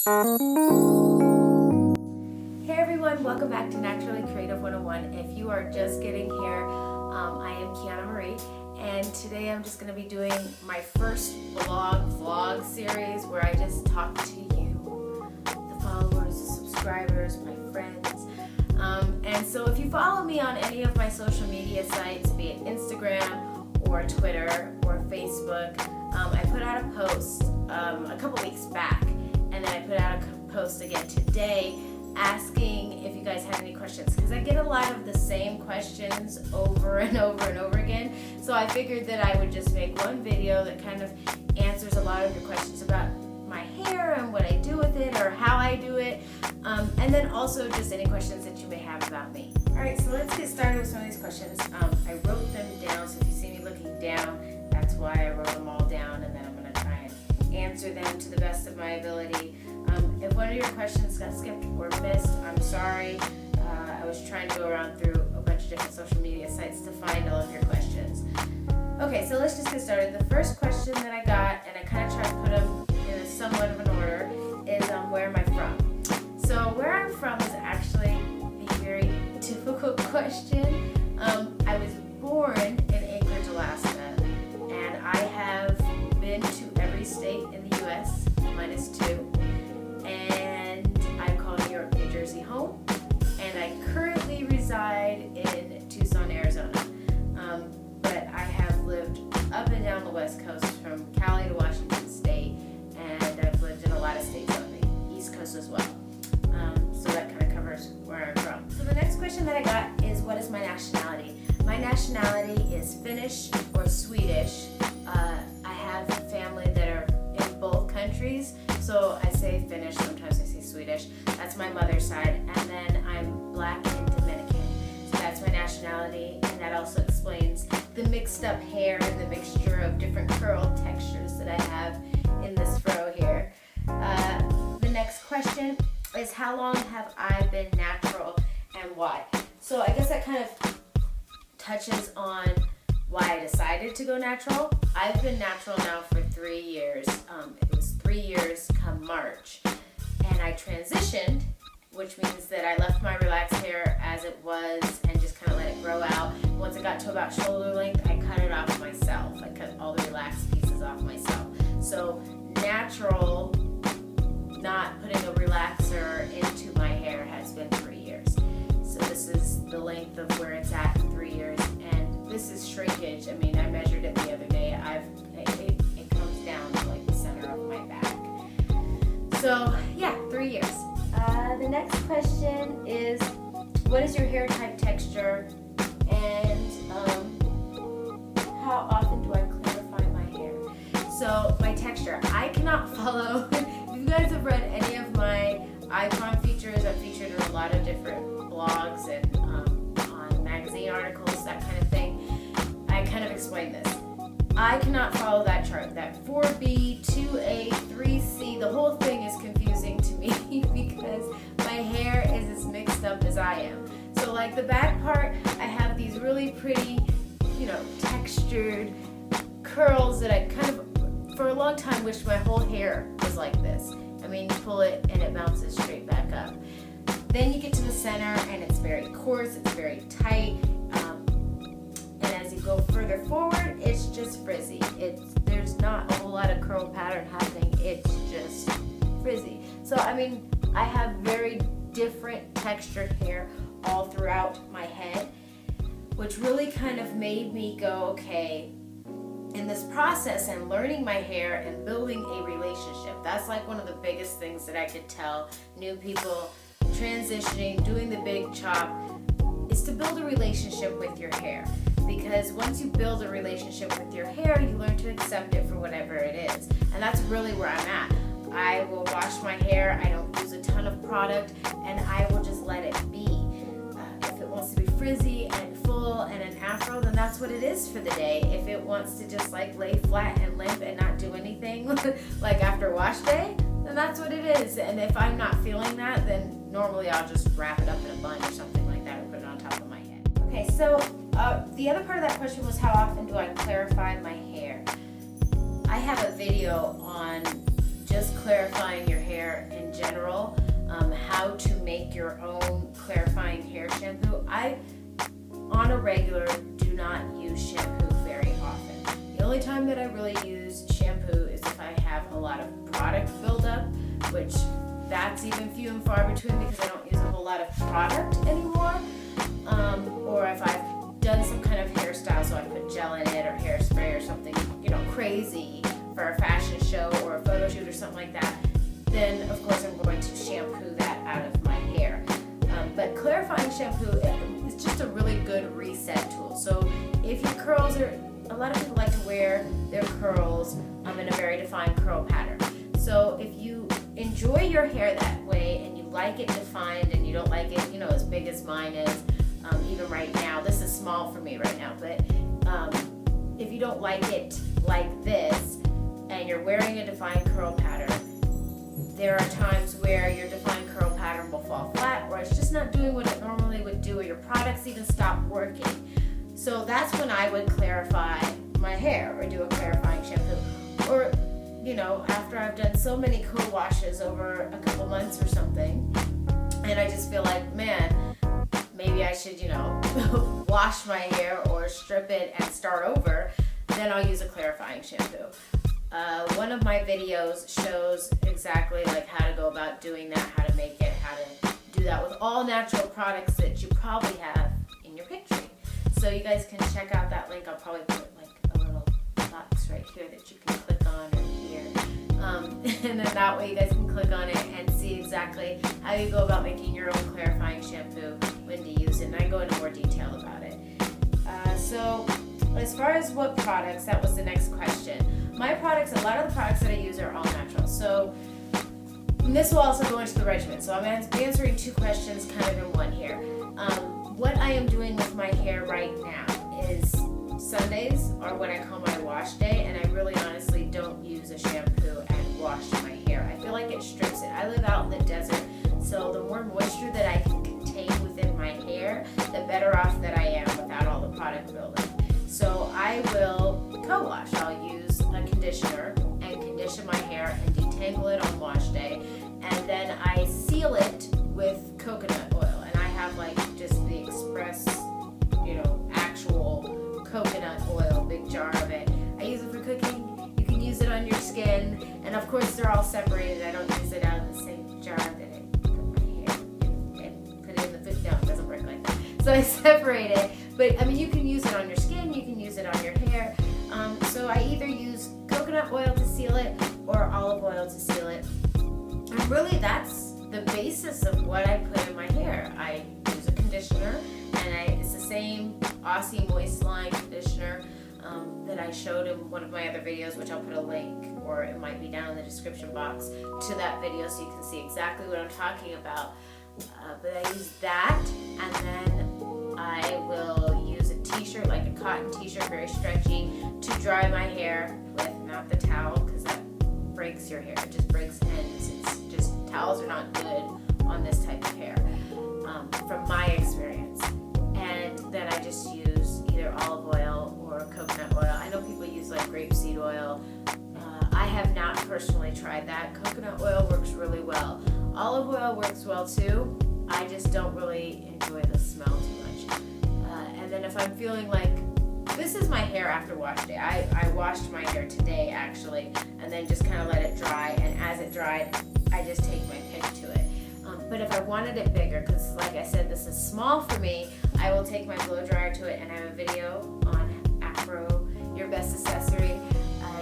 Hey everyone, welcome back to Naturally Creative 101. If you are just getting here, I am Kiana Marie, and today I'm just going to be doing my first vlog series where I just talk to you, the followers, the subscribers, my friends. And so if you follow me on any of my social media sites, be it Instagram or Twitter or Facebook, I put out a post a couple weeks back, and then I put out a post again today asking if you guys had any questions, because I get a lot of the same questions over and over and over again. So I figured that I would just make one video that kind of answers a lot of your questions about my hair and what I do with it or how I do it, and then also just any questions that you may have about me. Alright, so let's get started with some of these questions. I wrote them down, so if you see me looking down, that's why I wrote them all down, and then I'm going to try and answer them to the best of my ability. If one of your questions got skipped or missed, I'm sorry. I was trying to go around through a bunch of different social media sites to find all of your questions. Okay, so let's just get started. The first question that I got, and I kind of tried to put them in a somewhat of an order, is where am I from? So where I'm from is actually a very difficult question. I was born in Anchorage, Alaska, and I have been to every state in the U.S. minus 2. And I call New York, New Jersey home, and I currently reside in Tucson, Arizona. But I have lived up and down the West Coast from Cali to Washington State, and I've lived in a lot of states on the East Coast as well. So that kind of covers where I'm from. So the next question that I got is, what is my nationality? My nationality is Finnish or Swedish. I have family that are in both countries, so I say Finnish, sometimes I say Swedish. That's my mother's side. And then I'm Black and Dominican. So that's my nationality, and that also explains the mixed up hair and the mixture of different curl textures that I have in this fro here. The next question is, how long have I been natural and why? So I guess that kind of touches on why I decided to go natural. I've been natural now for 3 years. It was 3 years come March. And I transitioned, which means that I left my relaxed hair as it was and just kind of let it grow out. Once it got to about shoulder length, I cut it off myself. I cut all the relaxed pieces off myself. So natural, not putting a relaxer into my hair, has been 3 years. So this is the length of where it's at in 3 years. And this is shrinkage. I mean, I measured it the other day. It comes down to like the center of my back. So yeah, 3 years. The next question is, what is your hair type texture, and how often do I clarify my hair? So my texture, I cannot follow. If you guys have read any of my icon features, I've featured in a lot of different blogs and on magazine articles, that kind of thing. I kind of explain this. I cannot follow that chart. That 4B, 2A, 3C, the whole thing is confusing to me because my hair is as mixed up as I am. So like the back part, I have these really pretty, textured curls that I kind of, for a long time, wished my whole hair was like this. I mean, you pull it and it bounces straight back up. Then you get to the center and it's very coarse, it's very tight. And as you go further forward, it's just frizzy. There's not a whole lot of curl pattern happening. It's just frizzy. So I mean, I have very different textured hair all throughout my head, which really kind of made me go, okay, in this process and learning my hair and building a relationship. That's like one of the biggest things that I could tell new people transitioning, doing the big chop, is to build a relationship with your hair. Because once you build a relationship with your hair, you learn to accept it for whatever it is. And that's really where I'm at. I will wash my hair, I don't use a ton of product, and I will just let it be. If it wants to be frizzy and full and an afro, then that's what it is for the day. If it wants to just like lay flat and limp and not do anything like after wash day, then that's what it is. And if I'm not feeling that, then normally I'll just wrap it up in a bun or something like that and put it on top of my head. Okay, so the other part of that question was, how often do I clarify my hair? I have a video on just clarifying your hair in how to make your own clarifying hair shampoo, I, on a regular, do not use shampoo very often. The only time that I really use shampoo is if I have a lot of product buildup, which that's even few and far between because I don't use a whole lot of product anymore. Or if I've done some kind of hairstyle, so I put gel in it or hairspray or something, crazy for a fashion show or a photo shoot or something like that, then of course I'm going to shampoo that out of my hair. But clarifying shampoo is just a really good reset tool. So if your curls are, a lot of people like to wear their curls in a very defined curl pattern. So if you enjoy your hair that way and you like it defined and you don't like it, as big as mine is, even right now, this is small for me right now, but if you don't like it like this and you're wearing a defined curl pattern, there are times where your defined curl pattern will fall flat or it's just not doing what it normally would do or your products even stop working. So that's when I would clarify my hair or do a clarifying shampoo. Or, after I've done so many co-washes over a couple months or something, and I just feel like, man, maybe I should, wash my hair or strip it and start over, then I'll use a clarifying shampoo. One of my videos shows exactly how to go about doing that, how to make it, how to do that with all natural products that you probably have in your pantry. So you guys can check out that link. I'll probably put a little box right here that you can click on or here. And then that way you guys can click on it and see exactly how you go about making your own clarifying shampoo, when to use it, and I go into more detail about it. So as far as what products, that was the next question. My products, a lot of the products that I use are all natural. So this will also go into the regimen. So I'm answering two questions kind of in one here. What I am doing with my hair right now is Sundays are what I call my wash day, and I really honestly don't use a shampoo and wash my hair. I feel like it strips it. I live out in the desert, so the more moisture that I can contain within my hair, the better off that I am without all the product building. So I will co-wash. I'll use a conditioner and condition my hair and detangle it on wash day, and then I seal it with coconut oil, and I have just the express, actual coconut oil, big jar of it. I use it for cooking. You can use it on your skin, and of course they're all separated. I don't use it out of the same jar that I put my hair and put it in the food. No, it doesn't work like that. So I separate it, but you can use it on your skin, you can use it on your hair. So I either use coconut oil to seal it or olive oil to seal it. And really that's the basis of what I put in my hair. I use a conditioner, and it's the same Aussie Moist Line conditioner that I showed in one of my other videos, which I'll put a link, or it might be down in the description box, to that video so you can see exactly what I'm talking about. But I use that, and then I will use a t-shirt, like a cotton t-shirt, very stretchy, to dry my hair with, not the towel, because that breaks your hair. It just breaks ends. Towels are not good on this type of hair, from my experience. And then I just use either olive oil or coconut oil. I know people use grapeseed oil. I have not personally tried that. Coconut oil works really well. Olive oil works well too. I just don't really enjoy the smell too much. And then if I'm feeling this is my hair after wash day. I washed my hair today actually, and then just kind of let it dry, and as it dried, I just take my pick to it. But if I wanted it bigger, because like I said, this is small for me, I will take my blow dryer to it, and I have a video on Afro, Your Best Accessory.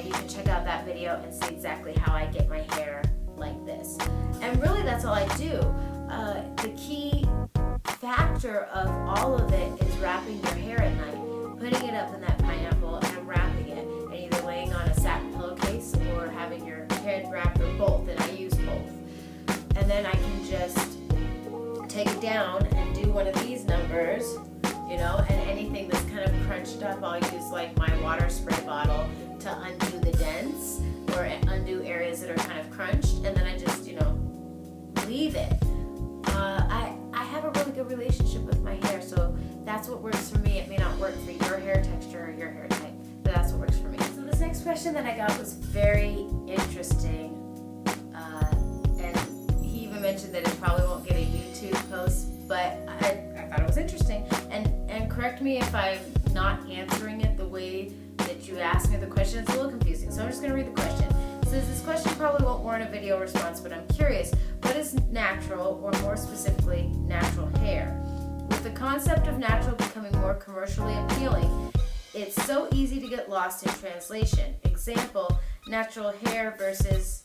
You can check out that video and see exactly how I get my hair like this. And really that's all I do. The key factor of all of it is wrapping your hair at night, putting it up in that pineapple and wrapping it, and either laying on a satin pillowcase or having your head wrapped, or both, and I use both. And then I can just take it down and do one of these numbers, and anything that's kind of crunched up, I'll use my water spray bottle to undo the dents or undo areas that are kind of crunched, and then I just, leave it. I have a really good relationship with my hair, so that's what works for me. It may not work for your hair texture or your hair type, but that's what works for me. So this next question that I got was very interesting, and he even mentioned that it probably won't get a I'm not answering it the way that you asked me the question. It's a little confusing, so I'm just going to read the question. It says, this question probably won't warrant a video response, but I'm curious, what is natural, or more specifically, natural hair? With the concept of natural becoming more commercially appealing, it's so easy to get lost in translation. Example, natural hair versus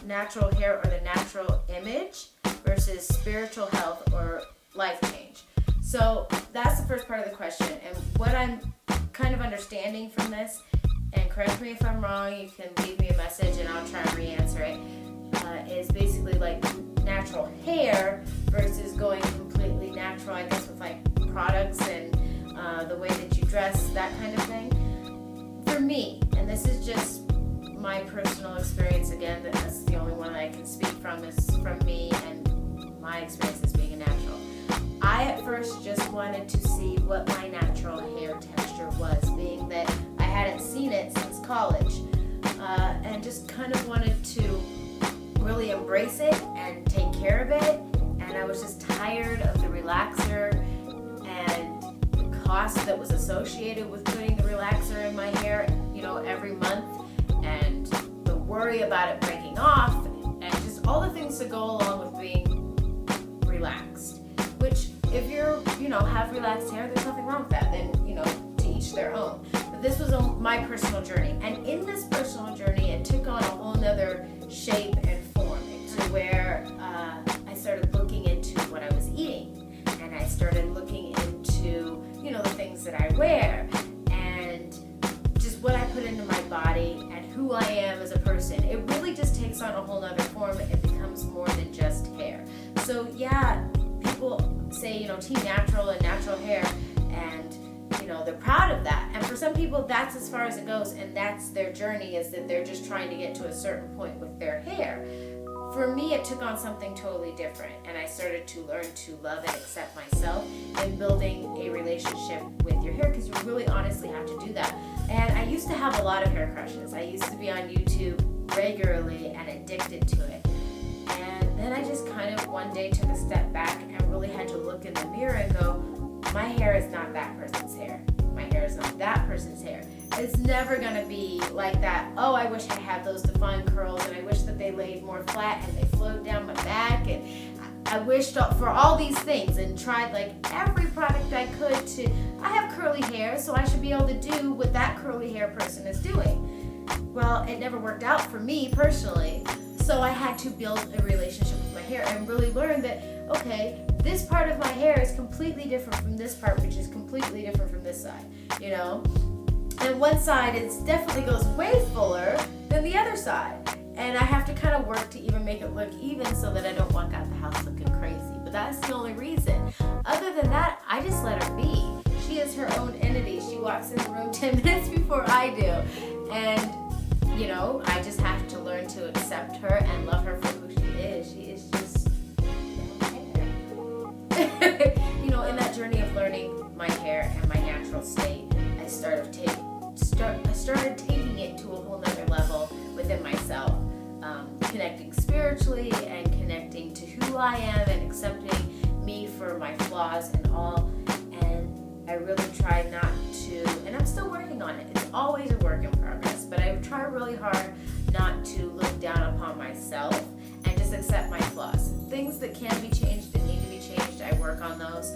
natural hair or the natural image versus spiritual health or life change. So that's the first part of the question. And what I'm kind of understanding from this, and correct me if I'm wrong, you can leave me a message and I'll try and re-answer it, is basically like natural hair versus going completely natural, I guess, with like products and the way that you dress, that kind of thing. For me, and this is just my personal experience, again, that's the only one I can speak from, is from me and my experience as being a natural. I at first just wanted to see what my natural hair texture was, being that I hadn't seen it since college, and just kind of wanted to really embrace it and take care of it. And I was just tired of the relaxer and the cost that was associated with putting the relaxer in my hair, every month, and the worry about it breaking off, and just all the things that go along with being relaxed. Which, if you're, have relaxed hair, there's nothing wrong with that. Then, to each their own. But this was my personal journey, and in this personal journey, it took on a whole nother shape and form, to where I started looking into what I was eating, and I started looking into, the things that I wear, and just what I put into my body, and who I am as a person. It really just takes on a whole nother form. It becomes more than just hair. So yeah, people say, team natural and natural hair, and they're proud of that. And for some people, that's as far as it goes, and that's their journey, is that they're just trying to get to a certain point with their hair. For me, it took on something totally different, and I started to learn to love and accept myself, and building a relationship with your hair, because you really honestly have to do that. And I used to have a lot of hair crushes. I used to be on YouTube regularly and addicted to it. And then I just kind of one day took a step back and really had to look in the mirror and go, my hair is not that person's hair. My hair is not that person's hair. It's never going to be like that, oh, I wish I had those defined curls, and I wish that they laid more flat and they flowed down my back, and I wished for all these things and tried like every product I could to, I have curly hair, so I should be able to do what that curly hair person is doing. Well, it never worked out for me personally, so I had to build a relationship with my hair and really learn that, okay, this part of my hair is completely different from this part, which is completely different from this side, And one side definitely goes way fuller than the other side. And I have to kind of work to even make it look even, so that I don't walk out the house looking crazy. But that's the only reason. Other than that, I just let her be. She is her own entity. She walks in the room 10 minutes before I do. And, I just have to learn to accept her and love her for who she is. She is just hair. In that journey of learning my hair and my natural state, I started taking it to a whole nother level within myself, connecting spiritually and connecting to who I am and accepting me for my flaws and all. And I really try not to, and I'm still working on it. It's always a work in progress, but I try really hard not to look down upon myself and just accept my flaws. Things that can be changed and need to be changed, I work on those.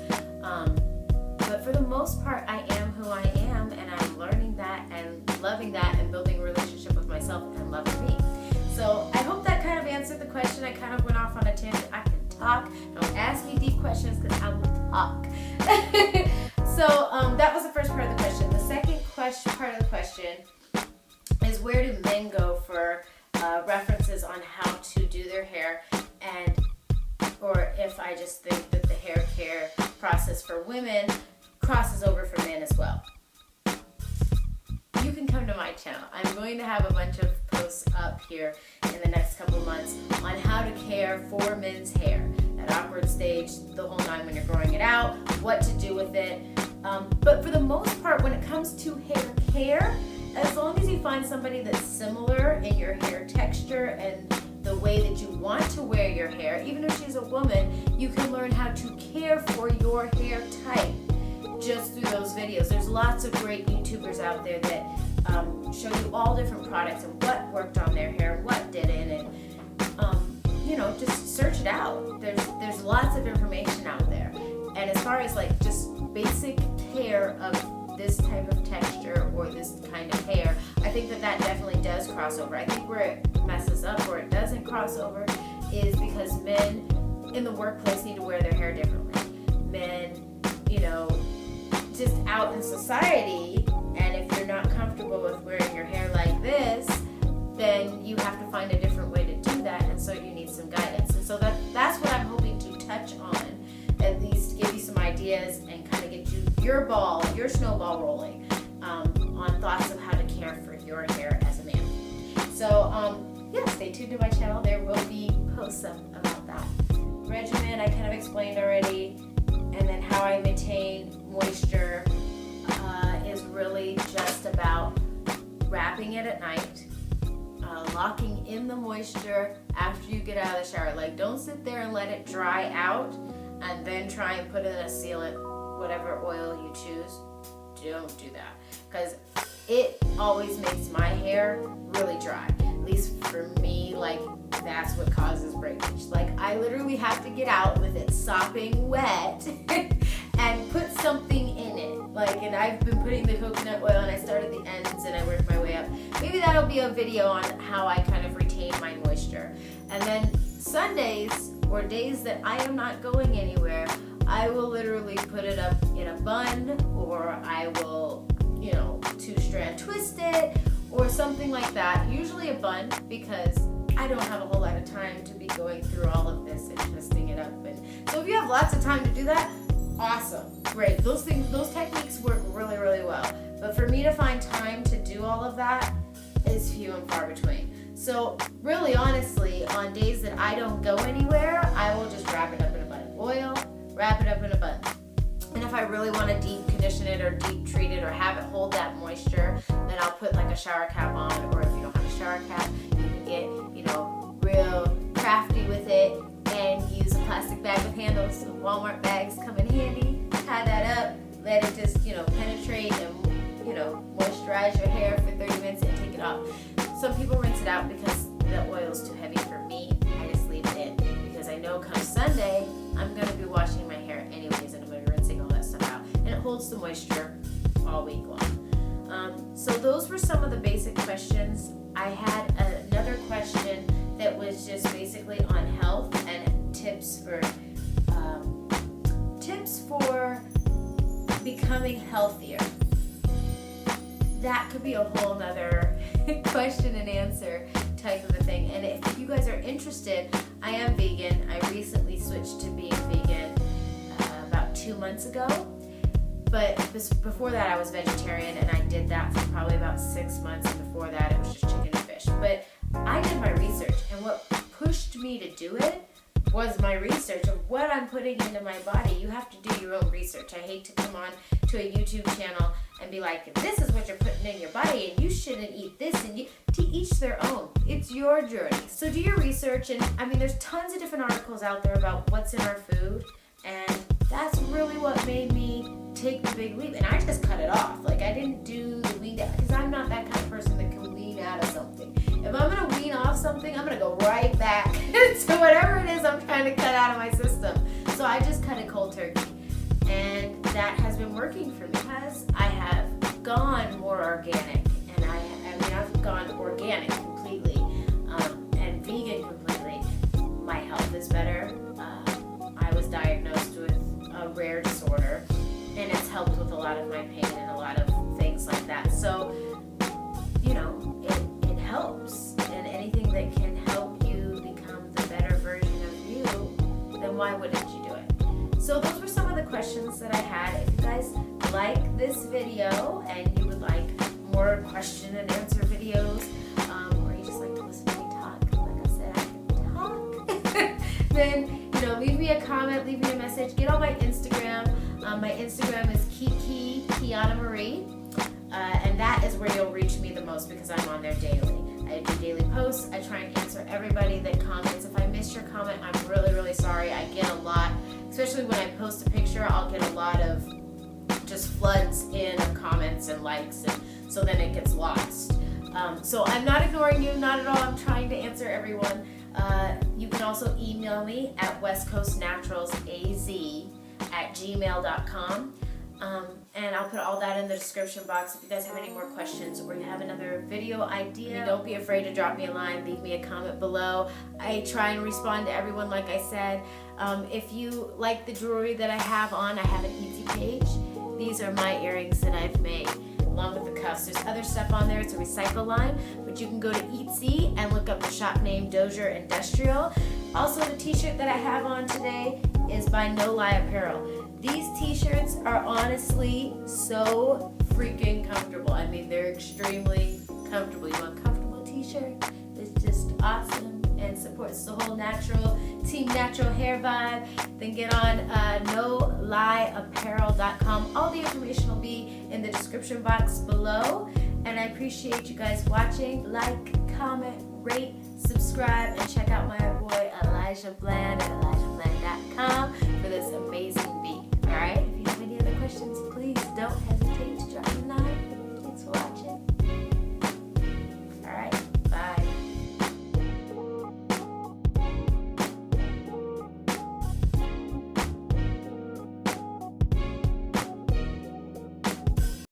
But for the most part, I am who I am, and I'm learning that and loving that and building a relationship with myself and loving me. So I hope that kind of answered the question. I kind of went off on a tangent. I can talk. Don't ask me deep questions, because I will talk. So that was the first part of the question. The second part of the question is, where do men go for references on how to do their hair, or if I just think that the hair care process for women crosses over for men as well. You can come to my channel. I'm going to have a bunch of posts up here in the next couple of months on how to care for men's hair, that awkward stage, the whole nine when you're growing it out, what to do with it. But for the most part, when it comes to hair care, as long as you find somebody that's similar in your hair texture and the way that you want to wear your hair, even if she's a woman, you can learn how to care for your hair type. just through those videos. There's lots of great YouTubers out there that show you all different products and what worked on their hair, what didn't, and just search it out. There's lots of information out there. And as far as like just basic care of this type of texture or this kind of hair, I think that definitely does cross over. I think where it messes up, where it doesn't cross over, is because men in the workplace need to wear their hair differently. Men, just out in society, and if you're not comfortable with wearing your hair like this, then you have to find a different way to do that, and so you need some guidance. And so that's what I'm hoping to touch on, at least give you some ideas and kind of get your snowball rolling on thoughts of how to care for your hair as a man. So stay tuned to my channel. There will be posts about that. Regimen I kind of explained already, and then how I maintain moisture is really just about wrapping it at night, locking in the moisture after you get out of the shower. Like, don't sit there and let it dry out and then try and put in a sealant, whatever oil you choose. Don't do that, because it always makes my hair really dry. At least for me, like, that's what causes breakage. Like, I literally have to get out with it sopping wet and put something in it. Like, and I've been putting the coconut oil, and I start at the ends and I work my way up. Maybe that'll be a video on how I kind of retain my moisture. And then Sundays or days that I am not going anywhere, I will literally put it up in a bun, or I will, 2-strand twist it, or something like that. Usually a bun, because I don't have a whole lot of time to be going through all of this and twisting it up. And so if you have lots of time to do that, awesome, great. Those techniques work really, really well. But for me to find time to do all of that is few and far between. So really, honestly, on days that I don't go anywhere, I will just wrap it up in a bun of oil, wrap it up in a bun. And if I really want to deep condition it or deep treat it or have it hold that moisture, then I'll put like a shower cap on, or if you don't have a shower cap, you can get, real crafty with it and use a plastic bag with handles. So Walmart bags come in handy. Tie that up, let it just, penetrate and, moisturize your hair for 30 minutes and take it off. Some people rinse it out because the oil's too heavy. For me, I just leave it in, because I know come Sunday, I'm going to be washing my hair anyways, and I'm going to be rinsing all that stuff out. And it holds the moisture all week long. So those were some of the basic questions. I had another question that was just basically on health and tips for becoming healthier. That could be a whole nother question and answer type of a thing. And if you guys are interested, I am vegan. I recently switched to being vegan about 2 months ago. But before that, I was vegetarian, and I did that for probably about 6 months. And before that, it was just chicken and fish. But I did my research, and what pushed me to do it was my research of what I'm putting into my body. You have to do your own research. I hate to come on to a YouTube channel and be like, this is what you're putting in your body, and you shouldn't eat this, and to each their own. It's your journey. So do your research, and there's tons of different articles out there about what's in our food, and that's really what made me take the big leap. And I just cut it off. Like, I didn't do the wean out, because I'm not that kind of person that can wean out of something. If I'm going to wean off something, I'm going to go right back to whatever it is I'm trying to cut out of my system. So I just cut it cold turkey. And that has been working for me, because I have gone more organic. And I've gone organic completely and vegan completely. My health is better. I was diagnosed with a rare disorder, and it's helped with a lot of my pain and a lot of things like that. So, it helps. And anything that can help you become the better version of you, then why wouldn't you do it? So those were some of the questions that I had. If you guys like this video and you would like more question and answer videos, or you just like to listen to me talk, like I said, I can talk, then, leave me a comment, leave me a message, get on my Instagram. My Instagram is Kiki Kiana Marie, and that is where you'll reach me the most, because I'm on there daily. I do daily posts. I try and answer everybody that comments. If I missed your comment, I'm really, really sorry. I get a lot, especially when I post a picture, I'll get a lot of just floods in comments and likes, and so then it gets lost. So I'm not ignoring you, not at all. I'm trying to answer everyone. You can also email me at westcoastnaturalsaz@gmail.com. And I'll put all that in the description box. If you guys have any more questions or you have another video idea, don't be afraid to drop me a line, leave me a comment below. I try and respond to everyone, like I said. If you like the jewelry that I have on, I have an Etsy page. These are my earrings that I've made, along with the cuffs. There's other stuff on there. It's a recycle line, but you can go to Etsy and look up the shop name Dozier Industrial. Also, the t-shirt that I have on today is by No Lie Apparel. These t-shirts are honestly so freaking comfortable. I mean, they're extremely comfortable. You want a comfortable t-shirt? It's just awesome and supports the whole natural, Team Natural Hair vibe. Then get on nolieapparel.com. All the information will be in the description box below. And I appreciate you guys watching. Like, comment, rate, subscribe, and check out my boy Elijah Bland at ElijahBland.com.